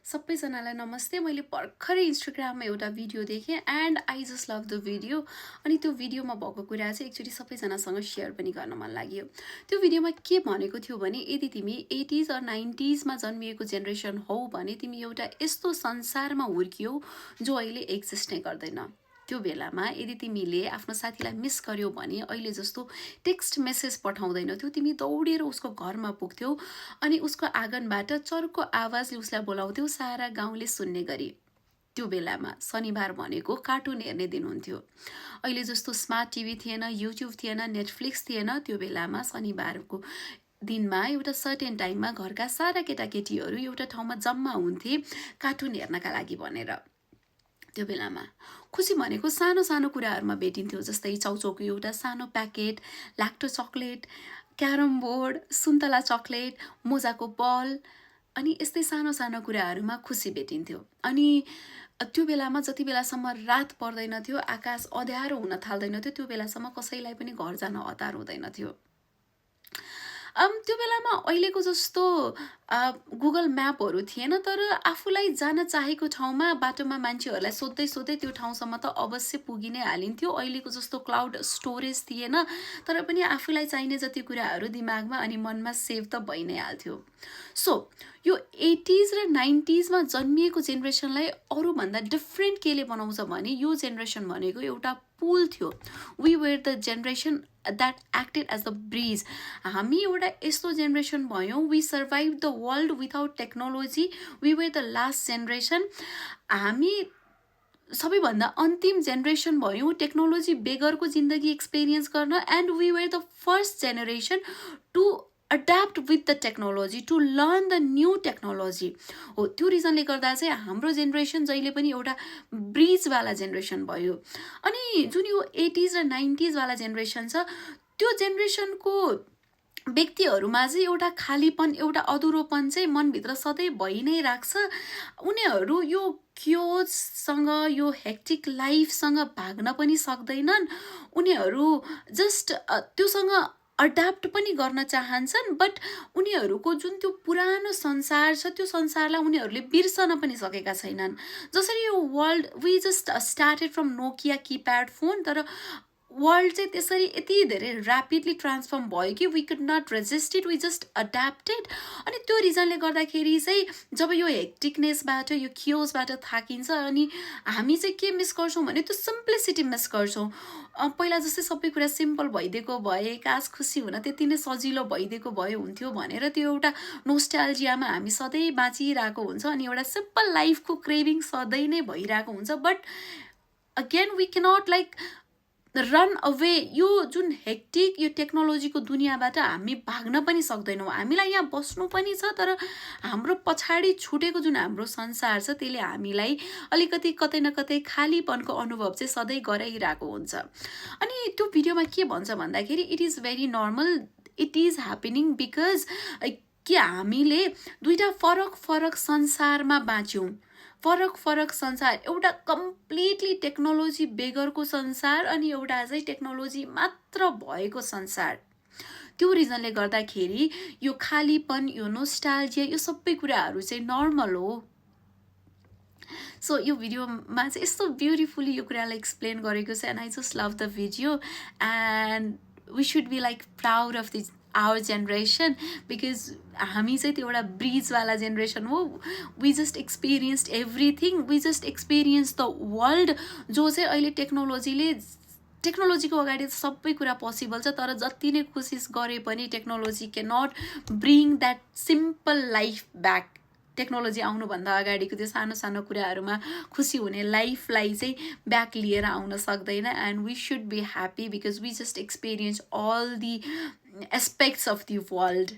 सबैजनालाई नमस्ते। मैले भर्खरै इन्स्टाग्राममा एउटा भिडियो देखेँ and I just love the video. अनि त्यो भिडियोमा भएको कुरा चाहिँ एकचोटि सबैजनासँग सेयर पनि गर्न मन लाग्यो। त्यो भिडियोमा के भनेको थियो भने यदि तिमी 80s और 90s मा जन्मिएको जेनेरेसन हौ भने तिमी एउटा यस्तो संसारमा हुर्कियौ जो अहिले एक्जिस्ट नै गर्दैन। त्यो बेलामा यदि तिमीले आफ्नो साथीलाई मिस गर्यौ भने अहिले जस्तो टेक्स्ट मेसेज पठाउँदैनथ्यौ, तिमी दौडेर उसको घरमा पुग्थ्यौ अनि उसको आँगनबाट चर्को आवाजले उसलाई बोलाउँथ्यौ सारा गाउँले सुन्ने गरी। त्यो बेलामा शनिबार भनेको कार्टुन हेर्ने दिन हुन्थ्यो। अहिले जस्तो स्मार्ट टिभी थिएन, युट्युब थिएन, नेटफ्लिक्स थिएन। त्यो बेलामा शनिबारको दिनमा एउटा सर्टेन टाइममा घरका सारा केटाकेटीहरू एउटा ठाउँमा जम्मा हुन्थे कार्टुन हेर्नका लागि भनेर। त्यो बेलामा खुसी भनेको सानो सानो कुराहरूमा भेटिन्थ्यो, जस्तै चाउचाउको एउटा सानो packet, lacto chocolate, carrom board, सुन्तला चक्लेट, मोजाको बल अनि यस्तै सानो सानो कुराहरूमा खुसी भेटिन्थ्यो। अनि त्यो बेलामा जति बेलासम्म रात पर्दैन थियो, आकाश अँध्यारो हुन थाल्दैन थियो, त्यो बेलासम्म कसैलाई पनि घर जान हतार हुँदैन थियो। त्यो बेलामा अहिलेको जस्तो गुगल म्यापहरू थिएन, तर आफूलाई जान चाहेको ठाउँमा बाटोमा मान्छेहरूलाई सोध्दै सोध्दै त्यो ठाउँसम्म त अवश्य पुगि नै हालिन्थ्यो। अहिलेको जस्तो क्लाउड स्टोरेज थिएन, तर पनि आफूलाई चाहिने जति कुराहरू दिमागमा अनि मनमा सेभ त भइ नै हाल्थ्यो। सो यो 80s र 90s मा जन्मिएको जेनेरेसनलाई अरूभन्दा डिफ्रेन्ट केले बनाउँछ भने यो जेनेरेसन भनेको एउटा पुल थियो। We were the generation that acted as the bridge. हामी एउटा यस्तो जेनेरेसन भयौँ, we survive the world without technology. We were the last generation. हामी सबैभन्दा अन्तिम जेनेरेसन भयौँ टेक्नोलोजी बेगरको जिन्दगी एक्सपिरियन्स गर्न। And we were the first generation to adapt with the technology, to learn the new technology. हो, त्यो रिजनले गर्दा चाहिँ हाम्रो जेनेरेसन जहिले पनि एउटा ब्रिजवाला जेनेरेसन भयो। अनि जुन यो 80s र 90s वाला जेनेरेसन छ, त्यो जेनेरेसनको व्यक्तिहरूमा चाहिँ एउटा खालीपन, एउटा अधुरोपन चाहिँ मनभित्र सधैँ भइ नै राख्छ। उनीहरू यो क्योजसँग, यो हेक्टिक लाइफसँग भाग्न पनि सक्दैनन्। उनीहरू जस्ट त्योसँग अड्याप्ट पनि गर्न चाहन्छन्, बट उनीहरूको जुन त्यो पुरानो संसार छ त्यो संसारलाई उनीहरूले बिर्सन पनि सकेका छैनन्। जसरी यो world, we just started from Nokia keypad phone, तर वर्ल्ड चाहिँ त्यसरी यति धेरै ऱ्यापिडली ट्रान्सफर्म भयो कि we could not resist it, we just adapted. अनि त्यो रिजनले गर्दाखेरि चाहिँ जब यो हेक्टिकनेसबाट, यो क्योजबाट थाकिन्छ अनि हामी चाहिँ के मिस गर्छौँ भने त्यो सिम्प्लिसिटी मिस गर्छौँ। पहिला जस्तै सबै कुरा सिम्पल भइदिएको भए, कास खुसी हुन त्यति नै सजिलो भइदिएको भए हुन्थ्यो भनेर त्यो एउटा नोस्टाल्जियामा हामी सधैँ बाँचिरहेको हुन्छ अनि एउटा सिम्पल लाइफको क्रेभिङ सधैँ नै भइरहेको हुन्छ। But again we cannot like run away. यो जुन हेक्टिक, यो टेक्नोलोजीको दुनियाँबाट हामी भाग्न पनि सक्दैनौँ। हामीलाई यहाँ बस्नु पनि छ, तर हाम्रो पछाडि छुटेको जुन हाम्रो संसार छ त्यसले हामीलाई अलिकति कतै न कतै खालीपनको अनुभव चाहिँ सधैँ गराइरहेको हुन्छ। अनि त्यो भिडियोमा के भन्छ भन्दाखेरि it is very normal, it is happening because कि हामीले दुईवटा फरक फरक संसारमा बाँच्यौँ। फरक फरक संसार, एउटा कम्प्लिटली टेक्नोलोजी बेगरको संसार अनि एउटा चाहिँ टेक्नोलोजी मात्र भएको संसार। त्यो रिजनले गर्दाखेरि यो खालीपन, यो नोस्टाल्जिया, यो सबै कुराहरू चाहिँ नर्मल हो। सो यो भिडियोमा चाहिँ यस्तो ब्युटिफुली यो कुरालाई एक्सप्लेन गरेको छ and I just love the video. And we should be like proud of this our generation because हामी चाहिँ त्यो एउटा ब्रिजवाला जेनेरेसन हो। We just experienced everything, we just experience the world, जो चाहिँ अहिले टेक्नोलोजीको अगाडि सबै कुरा पोसिबल छ, तर जति नै कोसिस गरे पनि technology can not bring that simple life back. Technology आउनुभन्दा अगाडिको त्यो सानो सानो कुराहरूमा खुसी हुने लाइफलाई चाहिँ ब्याक लिएर आउन सक्दैन। And we should be happy because we just experience all the aspects of the world.